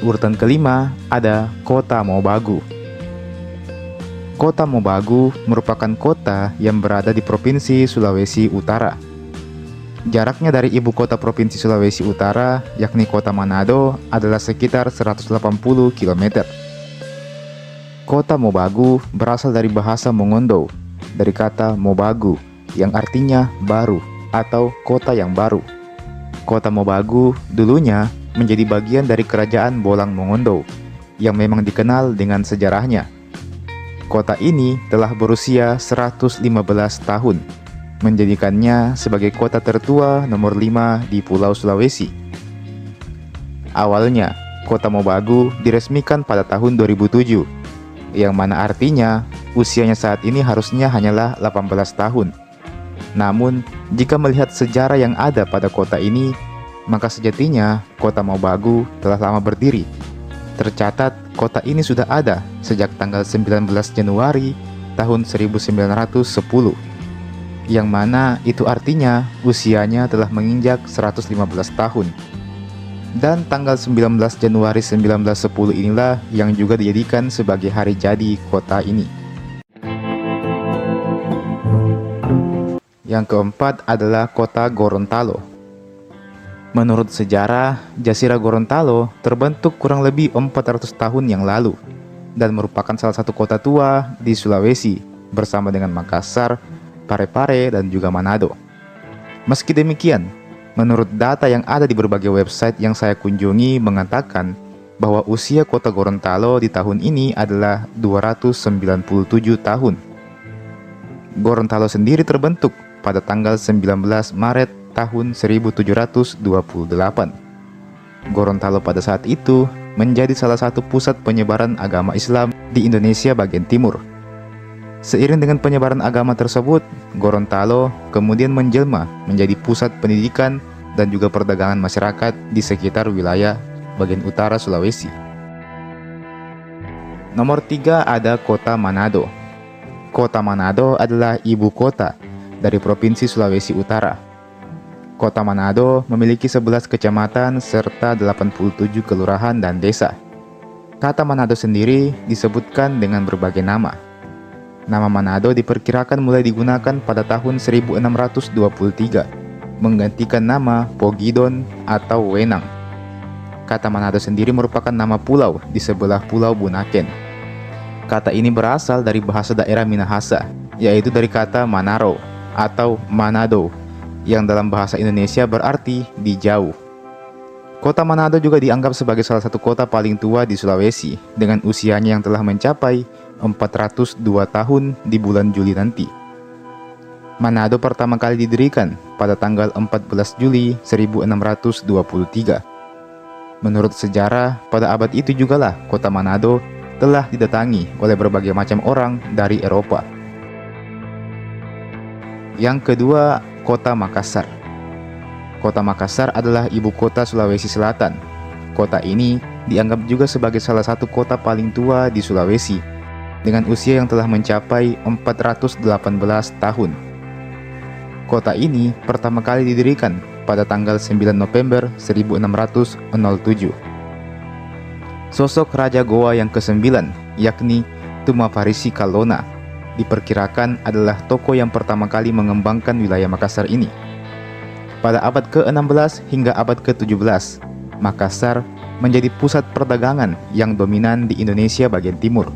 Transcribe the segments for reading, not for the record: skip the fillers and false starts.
urutan kelima ada Kota Mobagu. Kota Mobagu merupakan kota yang berada di Provinsi Sulawesi Utara. Jaraknya dari ibu kota Provinsi Sulawesi Utara, yakni Kota Manado, adalah sekitar 180 km. Kota Mobagu berasal dari bahasa Mongondo, dari kata Mobagu, yang artinya baru atau kota yang baru. Kota Mobagu dulunya menjadi bagian dari kerajaan Bolang Mongondo, yang memang dikenal dengan sejarahnya. Kota ini telah berusia 115 tahun, menjadikannya sebagai kota tertua nomor 5 di Pulau Sulawesi. Awalnya, Kota Mobagu diresmikan pada tahun 2007, yang mana artinya usianya saat ini harusnya hanyalah 18 tahun. Namun, jika melihat sejarah yang ada pada kota ini, maka sejatinya Kota Mobagu telah lama berdiri. Tercatat, kota ini sudah ada sejak tanggal 19 Januari tahun 1910, yang mana itu artinya usianya telah menginjak 115 tahun. Dan tanggal 19 Januari 1910 inilah yang juga dijadikan sebagai hari jadi kota ini. Yang keempat adalah Kota Gorontalo. Menurut sejarah, Jazirah Gorontalo terbentuk kurang lebih 400 tahun yang lalu dan merupakan salah satu kota tua di Sulawesi bersama dengan Makassar, Parepare, dan juga Manado. Meski demikian, menurut data yang ada di berbagai website yang saya kunjungi mengatakan bahwa usia kota Gorontalo di tahun ini adalah 297 tahun. Gorontalo sendiri terbentuk pada tanggal 19 Maret tahun 1728. Gorontalo pada saat itu menjadi salah satu pusat penyebaran agama Islam di Indonesia bagian timur. Seiring dengan penyebaran agama tersebut, Gorontalo kemudian menjelma menjadi pusat pendidikan dan juga perdagangan masyarakat di sekitar wilayah bagian utara Sulawesi. Nomor 3 ada Kota Manado. Kota Manado adalah ibu kota dari Provinsi Sulawesi Utara. Kota Manado memiliki 11 kecamatan serta 87 kelurahan dan desa. Kata Manado sendiri disebutkan dengan berbagai nama. Nama Manado diperkirakan mulai digunakan pada tahun 1623, menggantikan nama Pogidon atau Wenang. Kata Manado sendiri merupakan nama pulau di sebelah Pulau Bunaken. Kata ini berasal dari bahasa daerah Minahasa, yaitu dari kata Manaro atau Manado, yang dalam bahasa Indonesia berarti di jauh. Kota Manado juga dianggap sebagai salah satu kota paling tua di Sulawesi, dengan usianya yang telah mencapai 402 tahun di bulan Juli nanti. Manado pertama kali didirikan pada tanggal 14 Juli 1623. Menurut sejarah, pada abad itu jugalah kota Manado telah didatangi oleh berbagai macam orang dari Eropa. Yang kedua, Kota Makassar. Kota Makassar adalah ibu kota Sulawesi Selatan. Kota ini dianggap juga sebagai salah satu kota paling tua di Sulawesi, dengan usia yang telah mencapai 418 tahun. Kota ini pertama kali didirikan pada tanggal 9 November 1607. Sosok Raja Goa yang ke-9, yakni Tumafarisi Kalona, diperkirakan adalah tokoh yang pertama kali mengembangkan wilayah Makassar ini. Pada abad ke-16 hingga abad ke-17, Makassar menjadi pusat perdagangan yang dominan di Indonesia bagian timur,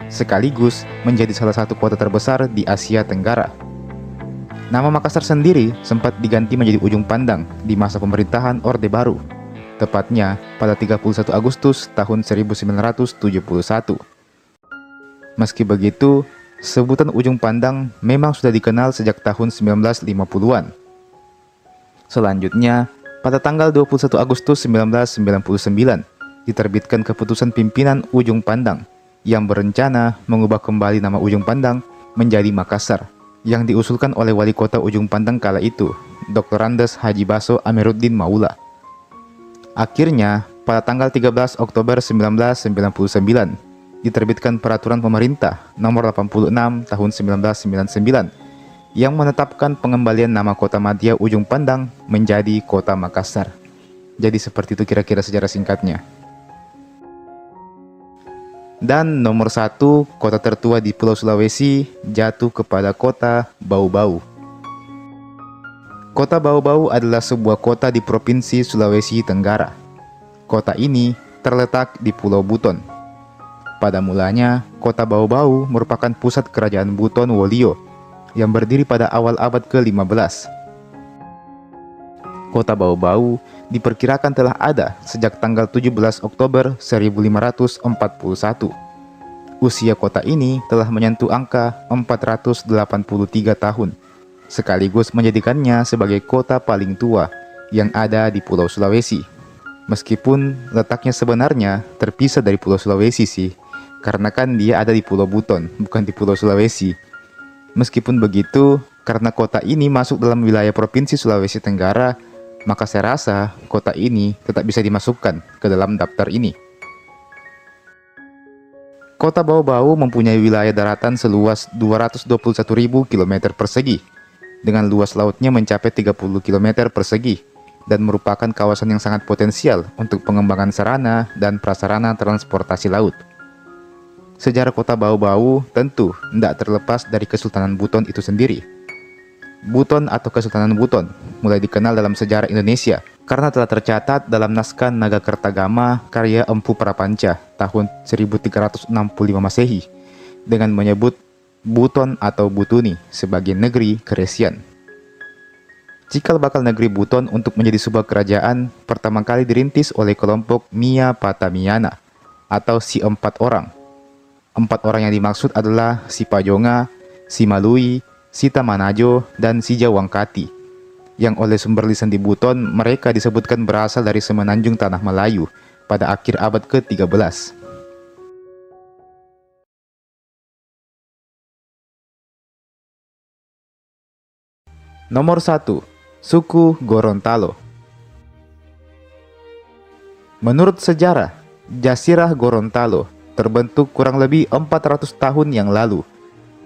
sekaligus menjadi salah satu kota terbesar di Asia Tenggara. Nama Makassar sendiri sempat diganti menjadi Ujung Pandang di masa pemerintahan Orde Baru, tepatnya pada 31 Agustus tahun 1971. Meski begitu, sebutan Ujung Pandang memang sudah dikenal sejak tahun 1950-an. Selanjutnya, pada tanggal 21 Agustus 1999, diterbitkan keputusan pimpinan Ujung Pandang yang berencana mengubah kembali nama Ujung Pandang menjadi Makassar, yang diusulkan oleh wali kota Ujung Pandang kala itu, Dr. Andes Haji Baso Amiruddin Maula. Akhirnya, pada tanggal 13 Oktober 1999, diterbitkan Peraturan Pemerintah Nomor 86 Tahun 1999 yang menetapkan pengembalian nama Kota Madya Ujung Pandang menjadi Kota Makassar. Jadi seperti itu kira-kira sejarah singkatnya. Dan nomor 1, kota tertua di Pulau Sulawesi jatuh kepada kota Bau-Bau. Kota Bau-Bau adalah sebuah kota di Provinsi Sulawesi Tenggara. Kota ini terletak di Pulau Buton. Pada mulanya, kota Bau-Bau merupakan pusat kerajaan Buton Wolio yang berdiri pada awal abad ke-15. Kota Bau-Bau diperkirakan telah ada sejak tanggal 17 Oktober 1541. Usia kota ini telah menyentuh angka 483 tahun, sekaligus menjadikannya sebagai kota paling tua yang ada di Pulau Sulawesi. Meskipun letaknya sebenarnya terpisah dari Pulau Sulawesi sih, karena kan dia ada di Pulau Buton, bukan di Pulau Sulawesi. Meskipun begitu, karena kota ini masuk dalam wilayah Provinsi Sulawesi Tenggara, maka saya rasa kota ini tetap bisa dimasukkan ke dalam daftar ini. Kota Bau-Bau mempunyai wilayah daratan seluas 221.000 km persegi, dengan luas lautnya mencapai 30 km persegi, dan merupakan kawasan yang sangat potensial untuk pengembangan sarana dan prasarana transportasi laut. Sejarah kota Bau-Bau tentu tidak terlepas dari Kesultanan Buton itu sendiri. Buton atau Kesultanan Buton mulai dikenal dalam sejarah Indonesia karena telah tercatat dalam naskah Nagakertagama karya Empu Prapanca tahun 1365 Masehi dengan menyebut Buton atau Butuni sebagai negeri Keresian. Cikal bakal negeri Buton untuk menjadi sebuah kerajaan pertama kali dirintis oleh kelompok Mia Patamiana atau si 4 orang. 4 orang yang dimaksud adalah si Pajonga, si Malui, si Tamanajo, dan si Jawangkati, yang oleh sumber lisan di Buton mereka disebutkan berasal dari semenanjung Tanah Melayu pada akhir abad ke-13. Nomor 1. Suku Gorontalo. Menurut sejarah, Jazirah Gorontalo terbentuk kurang lebih 400 tahun yang lalu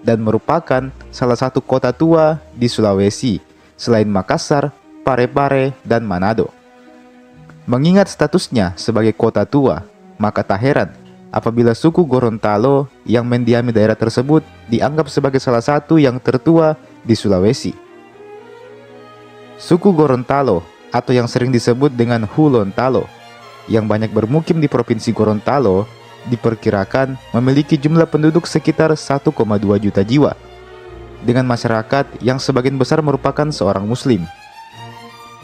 dan merupakan salah satu kota tua di Sulawesi selain Makassar, Parepare, dan Manado. Mengingat statusnya sebagai kota tua, maka tak heran apabila suku Gorontalo yang mendiami daerah tersebut dianggap sebagai salah satu yang tertua di Sulawesi. Suku Gorontalo atau yang sering disebut dengan Hulontalo yang banyak bermukim di Provinsi Gorontalo diperkirakan memiliki jumlah penduduk sekitar 1,2 juta jiwa, dengan masyarakat yang sebagian besar merupakan seorang Muslim.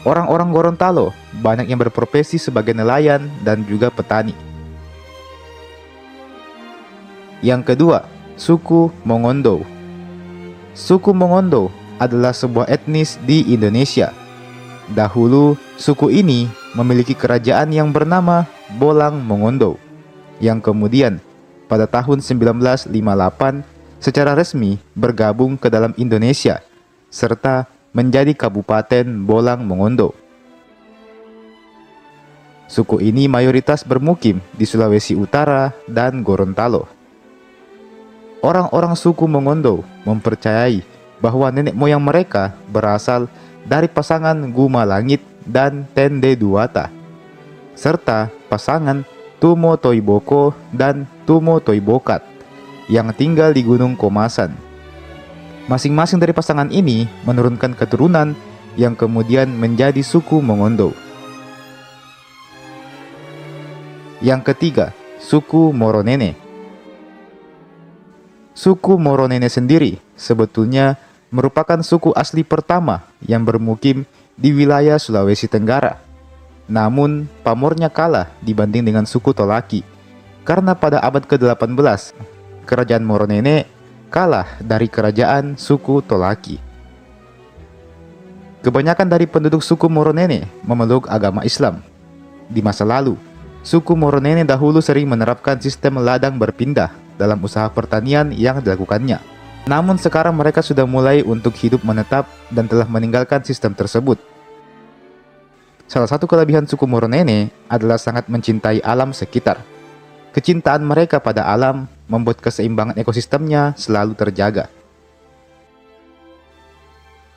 Orang-orang Gorontalo banyak yang berprofesi sebagai nelayan dan juga petani. Yang kedua, suku Mongondo. Suku Mongondo adalah sebuah etnis di Indonesia. Dahulu, suku ini memiliki kerajaan yang bernama Bolang Mongondo, yang kemudian pada tahun 1958 secara resmi bergabung ke dalam Indonesia serta menjadi Kabupaten Bolang Mongondo. Suku ini mayoritas bermukim di Sulawesi Utara dan Gorontalo. Orang-orang suku Mongondo mempercayai bahwa nenek moyang mereka berasal dari pasangan Guma Langit dan Tende Duata, serta pasangan Tumo Toiboko dan Tumo Toibokat yang tinggal di Gunung Komasan. Masing-masing dari pasangan ini menurunkan keturunan yang kemudian menjadi suku Mongondo. Yang ketiga, suku Moronene. Suku Moronene sendiri sebetulnya merupakan suku asli pertama yang bermukim di wilayah Sulawesi Tenggara. Namun, pamornya kalah dibanding dengan suku Tolaki, karena pada abad ke-18, kerajaan Moronene kalah dari kerajaan suku Tolaki. Kebanyakan dari penduduk suku Moronene memeluk agama Islam. Di masa lalu, suku Moronene dahulu sering menerapkan sistem ladang berpindah dalam usaha pertanian yang dilakukannya. Namun sekarang mereka sudah mulai untuk hidup menetap dan telah meninggalkan sistem tersebut. Salah satu kelebihan suku Moronene adalah sangat mencintai alam sekitar. Kecintaan mereka pada alam membuat keseimbangan ekosistemnya selalu terjaga.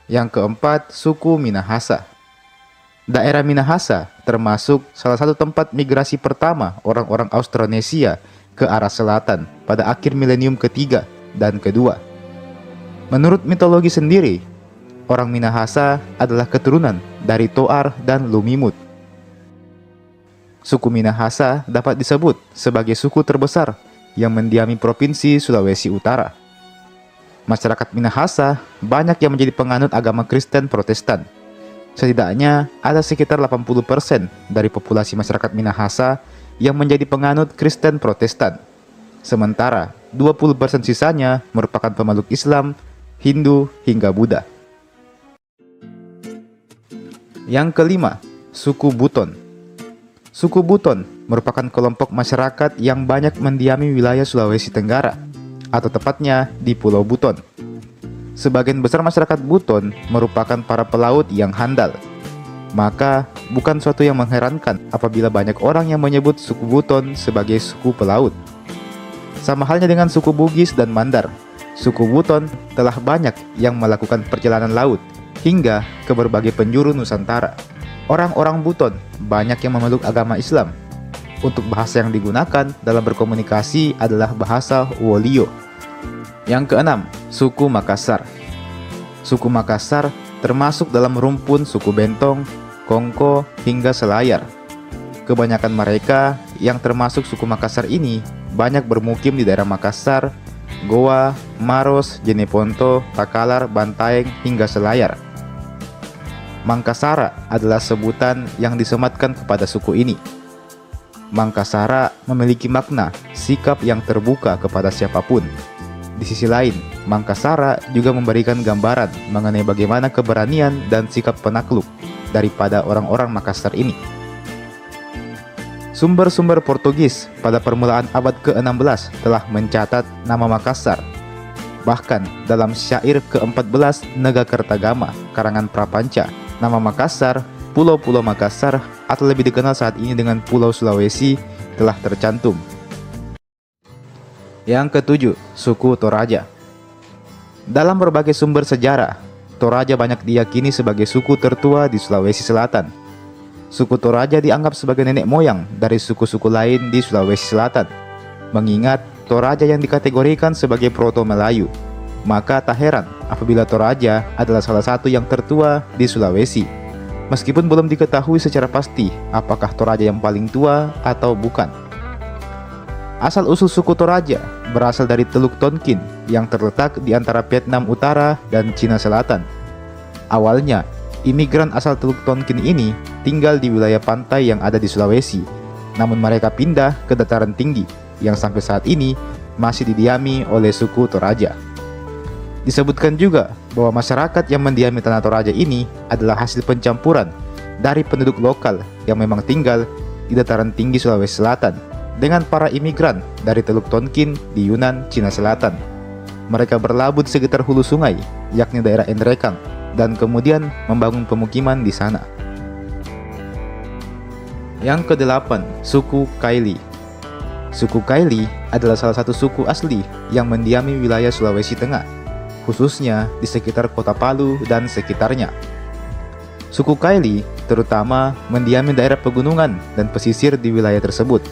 Yang keempat, suku Minahasa. Daerah Minahasa termasuk salah satu tempat migrasi pertama orang-orang Austronesia ke arah selatan pada akhir milenium ketiga dan kedua. Menurut mitologi sendiri, orang Minahasa adalah keturunan dari Toar dan Lumimut. Suku Minahasa dapat disebut sebagai suku terbesar yang mendiami Provinsi Sulawesi Utara. Masyarakat Minahasa banyak yang menjadi penganut agama Kristen Protestan. Setidaknya ada sekitar 80% dari populasi masyarakat Minahasa yang menjadi penganut Kristen Protestan. Sementara 20% sisanya merupakan pemeluk Islam, Hindu, hingga Buddha. Yang kelima, suku Buton. Suku Buton merupakan kelompok masyarakat yang banyak mendiami wilayah Sulawesi Tenggara, atau tepatnya di Pulau Buton. Sebagian besar masyarakat Buton merupakan para pelaut yang handal. Maka, bukan suatu yang mengherankan apabila banyak orang yang menyebut suku Buton sebagai suku pelaut. Sama halnya dengan suku Bugis dan Mandar, suku Buton telah banyak yang melakukan perjalanan laut hingga ke berbagai penjuru Nusantara. Orang-orang Buton banyak yang memeluk agama Islam. Untuk bahasa yang digunakan dalam berkomunikasi adalah bahasa Wolio. Yang keenam, suku Makassar. Suku Makassar termasuk dalam rumpun suku Bentong, Kongko, hingga Selayar. Kebanyakan mereka yang termasuk suku Makassar ini banyak bermukim di daerah Makassar, Goa, Maros, Jeneponto, Takalar, Bantaeng, hingga Selayar. Mangkasara adalah sebutan yang disematkan kepada suku ini. Mangkasara memiliki makna sikap yang terbuka kepada siapapun. Di sisi lain, Mangkasara juga memberikan gambaran mengenai bagaimana keberanian dan sikap penakluk daripada orang-orang Makassar ini. Sumber-sumber Portugis pada permulaan abad ke-16 telah mencatat nama Makassar. Bahkan dalam syair ke-14 Nagakertagama karangan Prapanca, nama Makassar, Pulau-Pulau Makassar, atau lebih dikenal saat ini dengan Pulau Sulawesi, telah tercantum. Yang ketujuh, suku Toraja. Dalam berbagai sumber sejarah, Toraja banyak diyakini sebagai suku tertua di Sulawesi Selatan. Suku Toraja dianggap sebagai nenek moyang dari suku-suku lain di Sulawesi Selatan. Mengingat Toraja yang dikategorikan sebagai Proto-Melayu, maka tak heran apabila Toraja adalah salah satu yang tertua di Sulawesi. Meskipun belum diketahui secara pasti apakah Toraja yang paling tua atau bukan. Asal-usul suku Toraja berasal dari Teluk Tonkin yang terletak di antara Vietnam Utara dan Cina Selatan. Awalnya, imigran asal Teluk Tonkin ini tinggal di wilayah pantai yang ada di Sulawesi, namun mereka pindah ke dataran tinggi yang sampai saat ini masih didiami oleh suku Toraja. Disebutkan juga bahwa masyarakat yang mendiami tanah Toraja ini adalah hasil pencampuran dari penduduk lokal yang memang tinggal di dataran tinggi Sulawesi Selatan dengan para imigran dari Teluk Tonkin di Yunan, Cina Selatan. Mereka berlabuh di sekitar hulu sungai, yakni daerah Endrekang, dan kemudian membangun pemukiman di sana. Yang kedelapan, suku Kaili. Suku Kaili adalah salah satu suku asli yang mendiami wilayah Sulawesi Tengah, khususnya di sekitar kota Palu dan sekitarnya. Suku Kaili terutama mendiami daerah pegunungan dan pesisir di wilayah tersebut.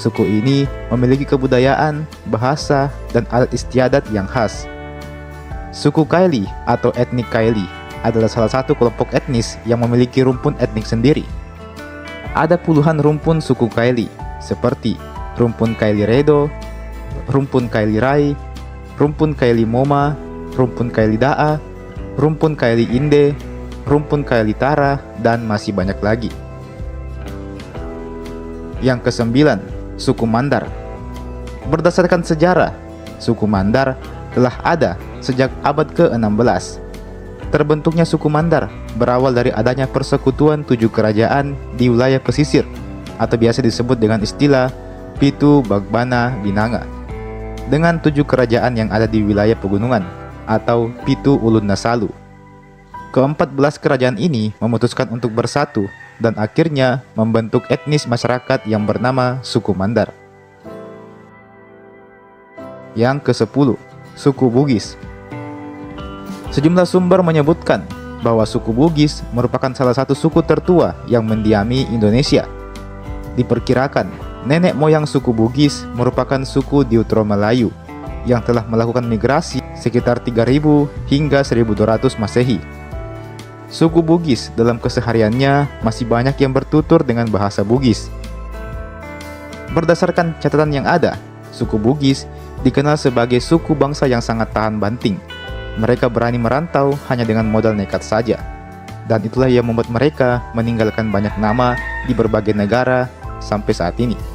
Suku ini memiliki kebudayaan, bahasa, dan adat istiadat yang khas. Suku Kaili atau etnik Kaili adalah salah satu kelompok etnis yang memiliki rumpun etnik sendiri. Ada puluhan rumpun suku Kaili, seperti rumpun Kaili Redo, rumpun Kaili Rai, rumpun Kaili Moma, rumpun Kaili Daa, rumpun Kaili Inde, rumpun Kaili Tara, dan masih banyak lagi. Yang kesembilan, suku Mandar. Berdasarkan sejarah, suku Mandar telah ada sejak abad ke-16. Terbentuknya suku Mandar berawal dari adanya persekutuan 7 kerajaan di wilayah pesisir, atau biasa disebut dengan istilah Pitu Bagbana Binanga, dengan 7 kerajaan yang ada di wilayah pegunungan, atau Pitu Ulun Nasalu. Ke-14 kerajaan ini memutuskan untuk bersatu dan akhirnya membentuk etnis masyarakat yang bernama suku Mandar. Yang ke-10, suku Bugis. Sejumlah sumber menyebutkan bahwa suku Bugis merupakan salah satu suku tertua yang mendiami Indonesia. Diperkirakan Nenek moyang suku Bugis merupakan suku Deutero Melayu yang telah melakukan migrasi sekitar 3000 hingga 1200 Masehi. Suku Bugis dalam kesehariannya masih banyak yang bertutur dengan bahasa Bugis. Berdasarkan catatan yang ada, suku Bugis dikenal sebagai suku bangsa yang sangat tahan banting. Mereka berani merantau hanya dengan modal nekat saja. Dan itulah yang membuat mereka meninggalkan banyak nama di berbagai negara sampai saat ini.